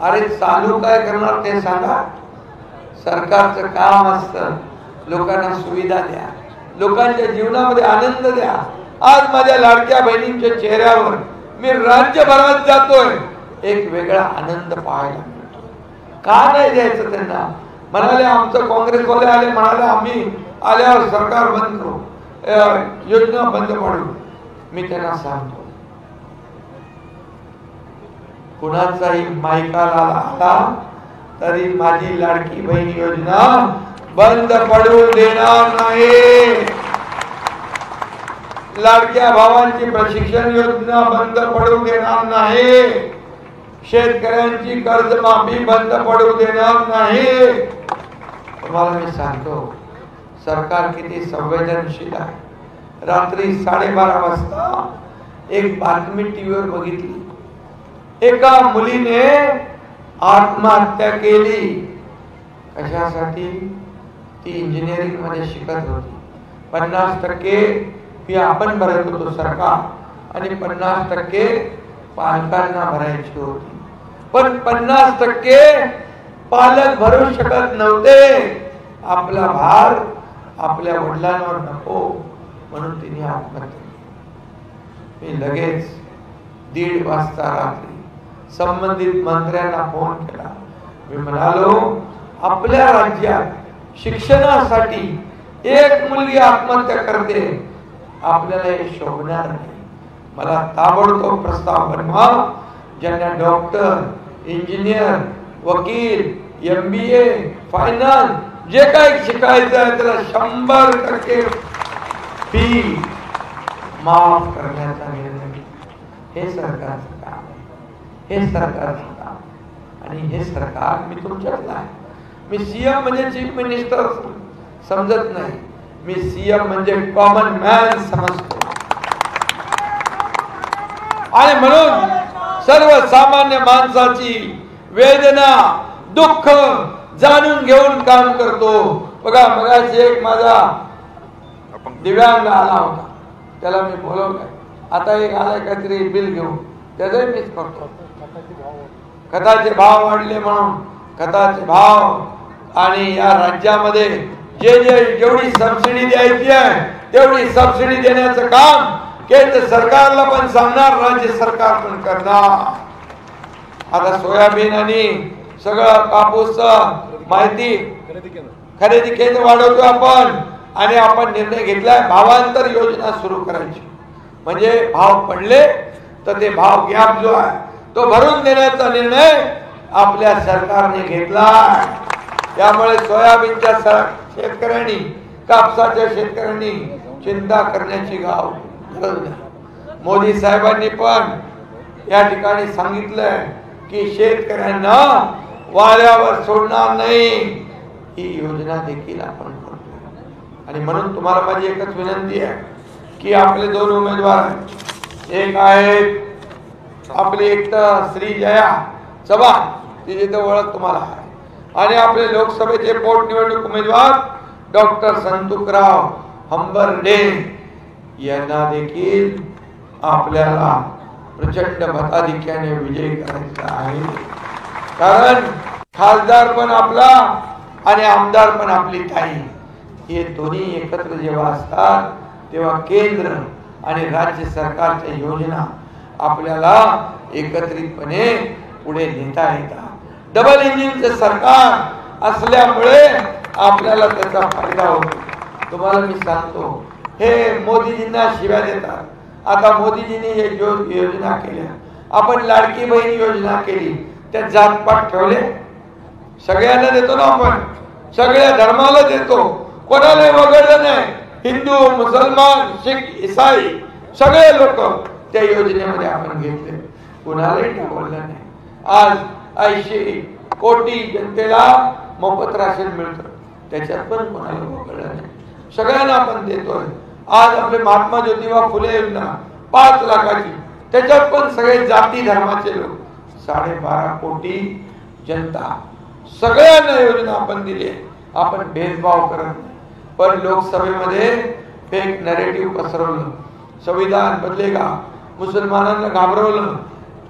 अरे चालू काय करणार ते सांगा. सरकारचं काम असतं लोकांना सुविधा द्या, लोकांच्या जीवनामध्ये आनंद द्या. आज माझ्या लाडक्या बहिणींच्या चेहऱ्यावर मी राज्यभरात जातोय, एक वेगळा आनंद पाहायला मिळतो. का नाही द्यायचं त्यांना? म्हणाले आमचं काँग्रेसवाले आले, म्हणाले आम्ही आल्यावर सरकार बंद करू, योजना बंद पडू. मी त्यांना सांगतो, कुणाचाही मायकाला आला तरी माझी लाडकी बहीण योजना बंद पडू देणार नाही. लाडक्या भावांची प्रशिक्षण योजना बंद पडू देणार नाही. शेतकऱ्यांची कर्जमाफी बंद पडू देणार नाही. तुम्हाला मी सांगतो सरकार किती संवेदनशील आहे. रात्री 12:30 वाजता एक बातमी टीव्हीवर बघितली. एका मुलीने आत्महत्या केली. कशासाठी? ती इंजिनिअरिंग मध्ये शिकत होती. 50% फी आपण भरत होतो सरकार आणि 50% पालकांना भरायची होती. पण 50% पालक भरू शकत नव्हते. आपला भार आपल्या वडिलांवर नको म्हणून तिने आत्महत्या केली. मी लगेच 1:30 वाजता रात्री संबंधित मंत्र्यांना फोन केला. मी म्हणालो आपल्या राज्यात शिक्षणासाठी एक मुलगी आत्महत्या करते, आपल्याला हे शोभणार नाही. मला ताबडतोब प्रस्ताव बनवा. ज्यांना डॉक्टर, इंजिनियर, वकील, MBA, फायनान्स जे काही शिकायचं आहे त्याला 100% फी माफ करण्याचा निर्णय. हे सरकारचं काम आहे, हे सरकारचं काम. आणि हे सरकार मी तुमच्यातलं आहे. मी CM म्हणजे चीफ मिनिस्टर समजत नाही, मी CM म्हणजे कॉमन मॅन समजतो. आणि म्हणून सर्वसामान्य माणसाची वेदना, दुःख जाणून घेऊन काम करतो. बघा मगाशी एक माझा दिव्यांग आला होता, त्याला मी बोलवलंय. आता एक आलाय काहीतरी बिल घेऊन, त्याचाही मीच करतो. खताचे भाव वाढले म्हणून खताचे भाव आणि या राज्यामध्ये जेवढी सबसिडी द्यायची आहे तेवढी सबसिडी देण्याचं काम केंद्र सरकारला पण सांगणार, राज्य सरकार पण करणार. आता सोयाबीन आणि सगळं कापूस माहिती खरेदी केंद्र वाढवतो आपण. आणि आपण निर्णय घेतलाय भावांतर योजना सुरू करायची. म्हणजे भाव पडले तर ते भाव गॅप जो आहे तो भरून देण्याचा निर्णय आपल्या सरकारने घेतला. त्यामुळे सोयाबीनच्या शेतकऱ्यांनी, कापसाच्या शेतकऱ्यांनी चिंता करण्याची गरज नाही. मोदी साहेबांनी पण या ठिकाणी सांगितलंय की शेतकऱ्यांना वाऱ्यावर सोडणार नाही. ही योजना देखील आपण करतो. आणि म्हणून तुम्हाला माझी एकच विनंती आहे की आपले 2 उमेदवार आहेत. एक आहेत आपली एक तर श्री जया चव्हाण, तिची तर ओळख तुम्हाला आहे. आणि आपले लोकसभेचे पोटनिवडणूक उमेदवार डॉक्टर संतुकराव हंबर्डे यांना देखील आपल्याला प्रचंड मताधिक्याने विजयी करायचा आहे. कारण खासदार पण आपला आणि आमदार पण आपली ताई, हे दोन्ही एकत्र जेव्हा असतात तेव्हा केंद्र आणि राज्य सरकारच्या योजना आपल्याला एकत्रितपणे पुढे नेता येतात. डबल इंजिनचे सरकार असल्यामुळे आपल्याला त्याचा फायदा होतो. तुम्हाला मी सांगतो, हे मोदीजींना शिव्या देतात. आता मोदीजींनी हे योजना केल्या, आपण लाडकी बहीण योजना केली, त्या जातपात ठेवले. सगळ्यांना देतो ना आपण, सगळ्या धर्माला देतो, कोणाला वगळलं नाही. हिंदू, मुसलमान, शीख, ईसाई सगळे लोक त्या योजनेमध्ये आपण घेतले, कोणालाही ठेवलं नाही. आज 80 कोटी जनतेला मोफत राशन मिळतं, त्याच्यात पण कोणाला वगळलं नाही. सगळ्यांना आपण देतोय. आज आपले महात्मा ज्योतिबा फुले योजना 5 लाखाची, त्याच्यात पण सगळे जाती धर्माचे लोक, 12.5 कोटी जनता, सगळ्यांना योजना आपण दिली. आपण भेदभाव करत नाही. पण लोकसभेमध्ये फेक नॅरेटिव्ह पसरवलं, संविधान बदलेगा, मुसलमानांना घाबरवलं,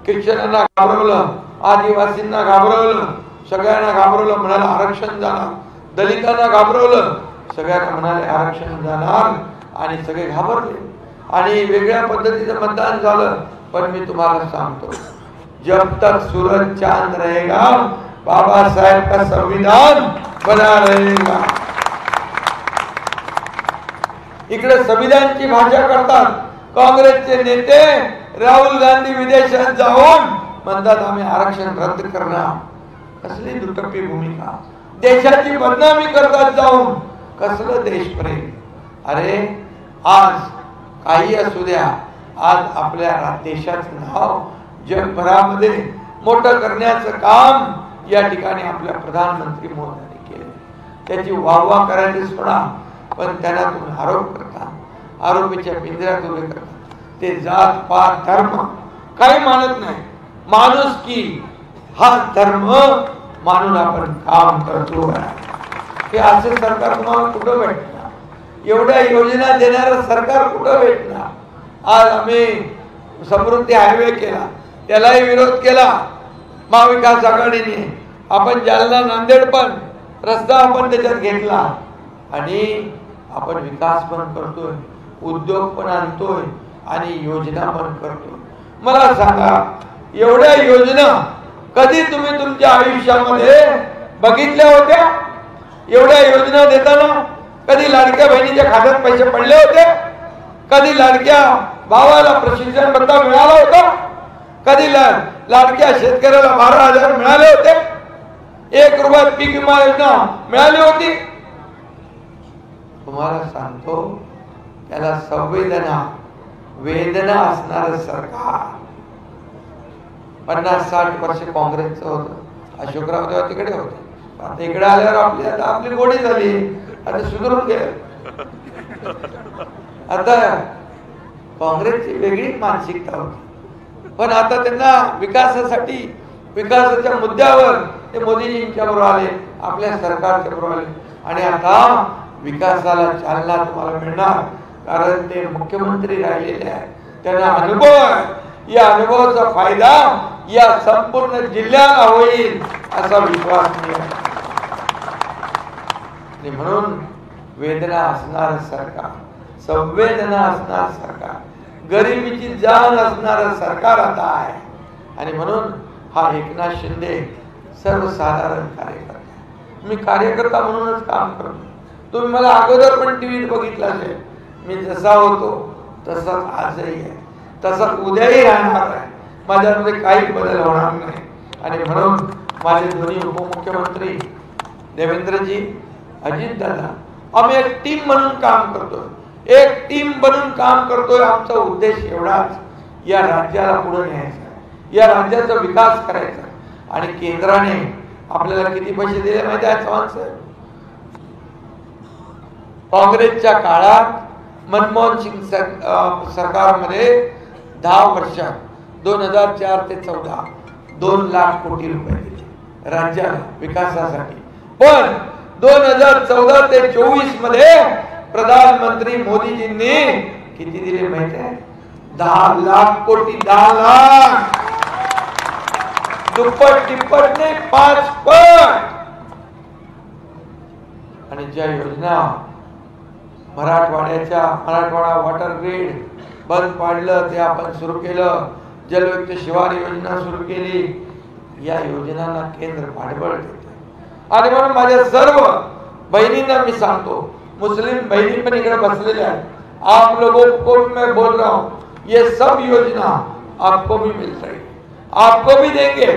ख्रिश्चनांना घाबरवलं, आदिवासींना घाबरवलं, सगळ्यांना घाबरवलं, म्हणाला आरक्षण जाणार. दलितांना घाबरवलं, सगळ्यांना म्हणाले आरक्षण जाणार, आणि सगळे घाबरले आणि वेगळ्या पद्धतीचं मतदान झालं. पण मी तुम्हाला सांगतो, जब तक सूरज चांद रहेगा बाबासाहेब का संविधान बना रहेगा. इकडे संविधानची भाषा करतात काँग्रेसचे नेते. राहुल गांधी विदेशात जाऊन म्हणतात आम्ही आरक्षण रद्द करणार. कसली दुटप्पी भूमिका. देशाची बदनामी करतात जाऊन. कसलं देशप्रेम. अरे आज काही असू द्या, आज आपल्या देशाचं नाव जगभरामध्ये मोठं करण्याचं काम या ठिकाणी आपल्या प्रधानमंत्री मोदींनी केले. त्याची वाहवा करायची सोडा, पण त्यांना तुम्ही आरोप करता, आरोपीच्या पिंजऱ्यात उभे करता. ते जात पात धर्म काही मानत नाही. माणूस की हा धर्म मानून आपण काम करतो. हे असे सरकार तुम्हाला कुठं भेटणार? एवढ्या योजना देणारं सरकार कुठं भेटणार? आज आम्ही समृद्धी हायवे केला, त्यालाही विरोध केला महाविकास आघाडीने. आपण जालना नांदेड पण रस्ता आपण त्याच्यात घेतला, आणि आपण विकास पण करतोय, उद्योग पण आणतोय आणि योजना पण करतोय. मला सांगा, एवढ्या योजना कधी तुम्ही तुमच्या आयुष्यामध्ये बघितल्या होत्या? एवढ्या योजना देताना कधी लाडक्या बहिणीच्या खात्यात पैसे पडले होते? कधी लाडक्या भावाला प्रशिक्षण भत्ता मिळाला होता? कधी लाडक्या शेतकऱ्याला 12,000 मिळाले होते? 1 रुपयात पीक विमा योजना मिळाली होती? तुम्हाला सांगतो, त्याला संवेदना वेदना असणार सरकार. 50-60 वर्ष काँग्रेसचं होतं. अशोकराव तेव्हा तिकडे होते. आता इकडे आल्यावर आपली गोडी झाली, आता सुधारून गेलं. आता काँग्रेसची वेगळी मानसिकता होती, पण आता त्यांना विकासासाठी, विकासाच्या मुद्द्यावर ते मोदीजींच्या बरोबर आले, आपल्या सरकारच्या बरोबर आले. आणि आता विकासाला चालना तुम्हाला मिळणार, कारण ते मुख्यमंत्री राहिलेले आहेत, त्यांना अनुभव आहे. या अनुभवाचा फायदा या संपूर्ण जिल्ह्याला होईल असा विश्वास मी आहे. म्हणून वेदना असणार सरकार, संवेदना असणार सरकार, गरिबीची जाण असणार सरकार आता आहे. आणि म्हणून हा एकनाथ शिंदे सर्वसाधारण कार्यकर्ता. मी कार्यकर्ता म्हणूनच काम करतो. तुम्ही मला अगोदर पण टीव्हीत बघितलं असेल. मी जसा होतो तसाच आजही आहे, तसाच उद्याही राहणार आहे. माझ्यामध्ये काही बदल होणार नाही. आणि म्हणून माझे दोन्ही उपमुख्यमंत्री देवेंद्रजी, अजितदादा, आम्ही एक टीम म्हणून काम करतोय, एक टीम बनून काम करतोय. आमचा उद्देश एवढाच, या राज्याला पुढे न्यायचा, या राज्याचा विकास करायचा. आणि केंद्राने आपल्याला किती पैसे दिले माहिती आहे चव्हाण साहेब? काँग्रेसच्या काळात मनमोहन सिंग सरकारमध्ये 10 वर्षात 2004 ते 14 2 लाख कोटी रुपये दिले राज्याला विकासासाठी. पण 2014 ते 24 मध्ये प्रधानमंत्री मोदीजींनी किती दिले माहिती आहे? 10 लाख कोटी. 10 लाख. दुप्पट तिप्पट नाही, 5 पट. आणि ज्या योजना मराठवाडा वॉटर ग्रीड बंद पाडलं, ते आपण सुरू केलं. जलयुक्त शिवार योजना सुरू केली. या योजनांना केंद्र पाठबळ देते. आणि म्हणून माझ्या सर्व बहिणींना मी सांगतो, मुस्लिम बहिणी पण इकडे बसलेल्या आहेत, आप लोगों को मैं बोल रहा हूँ, ये सब योजना आपको भी मिल रही, आपको भी देंगे.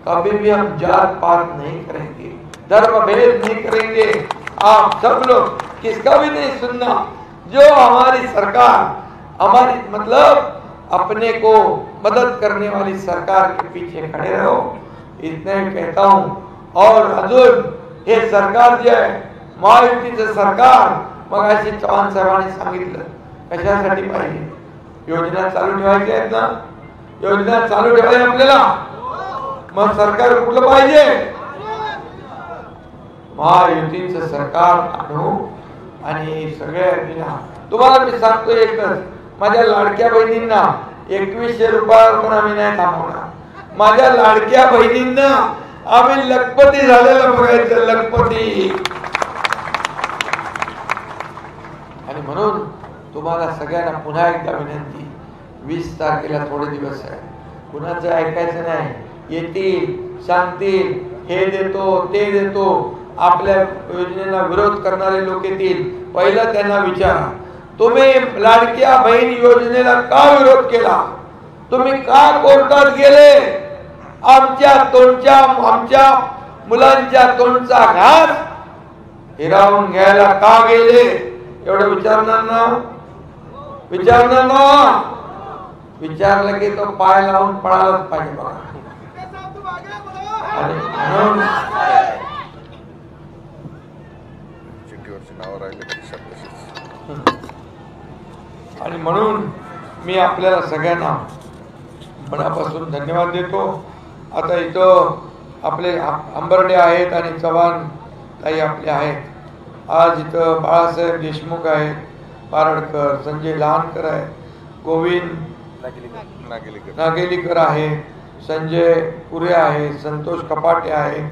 कभी भी हम जात पात नहीं करेंगे, धर्म भेद नहीं करेंगे. आप सब लोग किसका भी नहीं सुनना. जो हमारी सरकार, हमारी मतलब अपने को मदद करने वाली सरकार के पीछे खड़े रहो, इतने कहता हूँ. और अजून हे सरकार जे आहे महायुतीचं सरकार, मग अशी चव्हाण साहेबांनी सांगितलं कशासाठी पाहिजे. योजना चालू ठेवायची आहेत ना, योजना चालू ठेवायची आपल्याला. मग सरकार कुठलं पाहिजे? महायुतीचं सरकार आणू. आणि सगळ्या तुम्हाला मी सांगतो एकच, माझ्या लाडक्या बहिणींना 2100 रुपयावर पण आम्ही नाही थांबवणार. माझ्या लाडक्या बहिणींना आम्ही लखपती झालेलं बघायचं, लखपती. आणि म्हणून तुम्हाला सगळ्यांना पुन्हा एकदा विनंती, 20 तारखेला थोडे दिवस आहे, कुणाचं ऐकायचं नाही. येतील, सांगतील, हे देतो ते देतो, आपल्या योजनेला विरोध करणारे लोक येतील. पहिलं त्यांना विचारा, तुम्ही लाडक्या बहीण योजनेला का विरोध केला? तुम्ही का कोर्टात गेले? आमच्या मुलांच्या तोंडचा घास हिरावून घ्यायला का गेले? एवढं विचारणार ना? विचारणार ना? विचारलं की तो पाय लावून पळालाच पाहिजे बघा. आणि म्हणून मी आपल्याला सगळ्यांना मनापासून धन्यवाद देतो. आता इथं आपले अंबर्डे आहेत आणि चव्हाण ताई आपले आहेत. आज इथं बाळासाहेब देशमुख आहेत, पारडकर, संजय लहानकर आहे, गोविंद नागेलीकर आहे, संजय पुरे आहे, संतोष कपाटे आहे,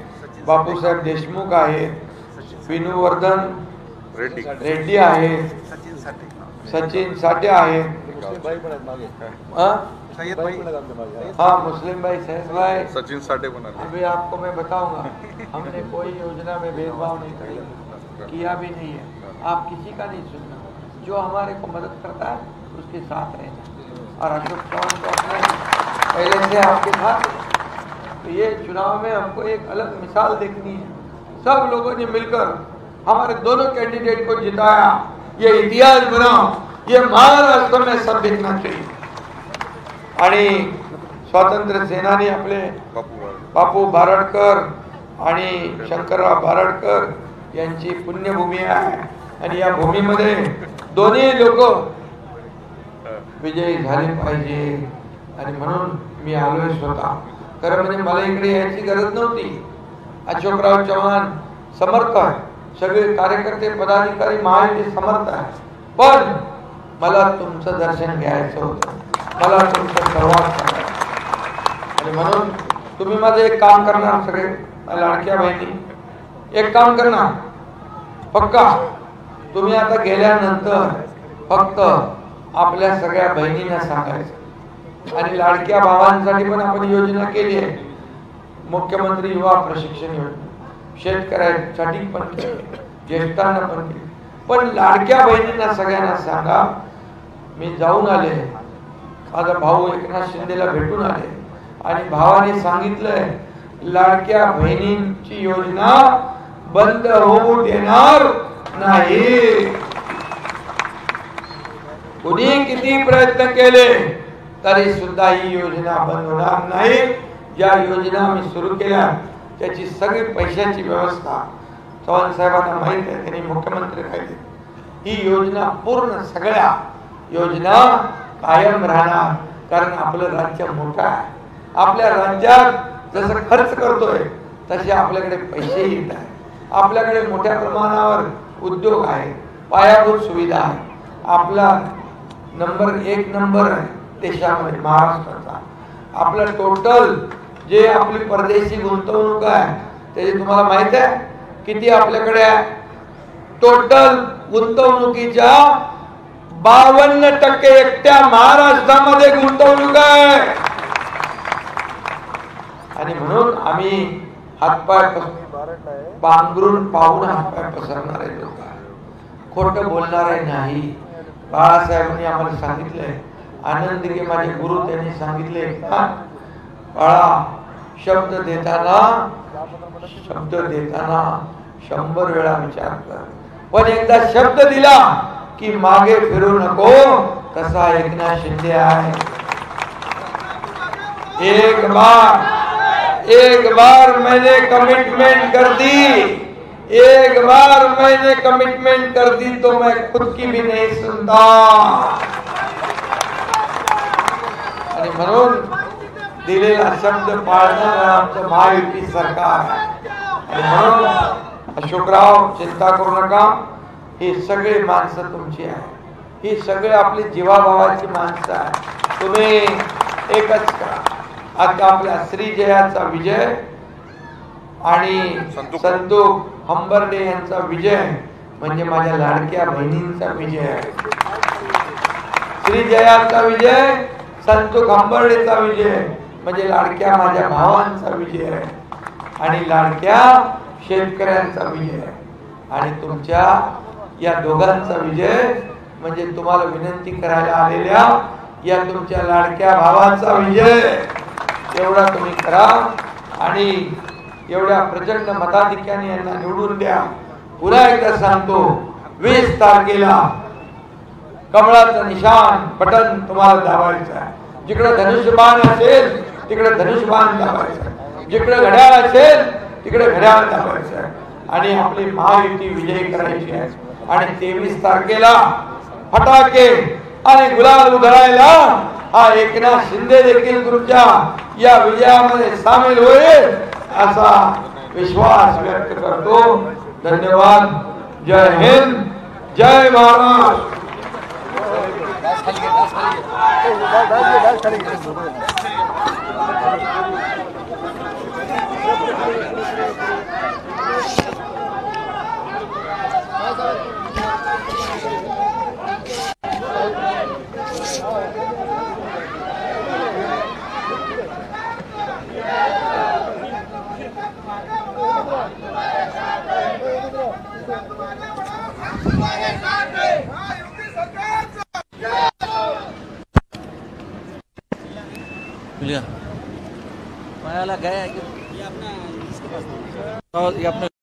बापूसाहेब देशमुख आहेत, विनूवर्धन रेड्डी आहे, सचिन साठे आहे, हाँ मुस्लिम भाई सैयद भाई, सचिन साठे बना. अभी आपको मैं बताऊंगा, हमने कोई योजना में भेदभाव नहीं किया भी नहीं है. आप किसी का नहीं सुनना, जो हमारे को मदद करता है उसके साथ रहना. और अशोक चौहान को अपने पहले से आपके साथ, तो ये चुनाव में हमको एक अलग मिसाल देखनी है. सब लोगों ने मिलकर हमारे दोनों कैंडिडेट को जिताया. ये इतिहास बना, ये महाराष्ट्र में सब देखना चाहिए. आणि स्वातंत्र्य सेनानी आपले बापू बारडकर आणि शंकरराव बारडकर यांची पुण्यभूमी आहे. आणि या भूमीमध्ये दोन्ही लोक विजयी झाले पाहिजे. आणि म्हणून मी आलोय स्वतः. खरं म्हणजे मला इकडे यायची गरज नव्हती. अशोकराव चव्हाण समर्थ आहे, सगळे कार्यकर्ते पदाधिकारी महायुती समर्थ आहे, पण मला तुमचं दर्शन घ्यायचं होतं, मला तुमचं संवाद करायचं. आणि म्हणून तुम्ही माझं एक काम करणार, सगळे लाडक्या बहिणी एक काम करणार, पक्का तुम्ही आता गेल्यानंतर फक्त आपल्या सगळ्या बहिणींना सांगायचं. आणि लाडक्या भावांसाठी पण आपण योजना केली आहे, मुख्यमंत्री युवा प्रशिक्षण योजना, शेतकऱ्यांसाठी पण केली, ज्येष्ठांना पण केली. पण लाडक्या बहिणींना सगळ्यांना सांगा, मी जाऊन आले, माझा भाऊ एकनाथ शिंदेला भेटून आले आणि भावाने सांगितलंय लाडक्या बहिणींची योजना बंद होऊ देणार नाही. कुणी किती प्रयत्न केले तरी सुद्धा ही योजना बंद होणार नाही. ज्या योजना आम्ही सुरू केल्या त्याची सगळी पैशाची व्यवस्था चव्हाण साहेबांना माहित आहे, त्यांनी मुख्यमंत्री राहिले. ही योजना पूर्ण सगळ्या योजना कायम राहणार, कारण आपलं राज्य मोठं आहे. आपल्या राज्यात जसं खर्च करतोय तसे आपल्याकडे पैसे येत आहे. आपल्याकडे मोठ्या प्रमाणावर उद्योग आहे, पायाभूत सुविधा आहे. आपला नंबर 1 नंबर आहे देशामध्ये महाराष्ट्राचा. आपलं टोटल जे आपली परदेशी गुंतवणूक आहे त्याची तुम्हाला माहित आहे किती आपल्याकडे आहे? टोटल गुंतवणुकीच्या 52% एकट्या महाराष्ट्रामध्ये गुंतवणूक आहे. आणि म्हणून आम्ही हातपाय पांघरून पाहून हातपाय पसरणारे लोक आहे, खोटं बोलणारे नाही. बाळासाहेबांनी आम्हाला सांगितलंय, आनंदगे माझे गुरु त्यांनी सांगितले, बाळा शब्द देताना 100 वेळा विचार कर, पण एकदा शब्द दिला की मागे फिरू नको. तसा एकनाथ शिंदे आहे. एक बार मैंने कमिटमेंट कर दी, एक बार मैंने कमिटमेंट कर दी तो मैं खुद की भी नहीं सुनता. आणि म्हणून दिलेला शब्द पाळणारं आमचं महायुती सरकार आहे. आणि म्हणून अशोकराव चिंता करू नका, ही सगळी माणसं तुमची आहे, ही सगळे आपली जीवाभावाची माणसं आहे. तुम्ही एकच करा, आता आपल्या श्रीजयाचा विजय आणि संतोष हंबर्डे यांचा विजय म्हणजे माझ्या लाडक्या बहिणींचा विजय आहे. श्रीजयाचा विजय, संतोष हंबर्डेचा विजय म्हणजे लाडक्या माझ्या भावांचा विजय आहे आणि लाडक्या शेतकऱ्यांचा विजय आहे. आणि तुमच्या या दोघांचा विजय म्हणजे तुम्हाला विनंती करायला आलेल्या या तुमच्या लाडक्या भावांचा विजय. एवढा तुम्ही करा आणि एवढ्या प्रचंड मताधिक्याने यांना निवडून द्या. पुन्हा एकदा सांगतो, 20 तारखेला कमळाचं निशाण बटन तुम्हाला दाबायचं आहे. जिकडे धनुष्यबाण असेल तिकडे धनुष्यबाण दाबायचं, जिकडे घड्याळ असेल तिकडे घड्याळ दाबायचं आहे आणि आपली महायुती विजयी करायची आहे. आणि 23 तारखेला फटाके आणि गुलाल उधळायला हा एकनाथ शिंदे देखील तुमच्या या विजयामध्ये सामील होईल असा विश्वास व्यक्त करतो. धन्यवाद. जय हिंद, जय महाराष्ट्र. मायाला गया कि ये अपना इसके पास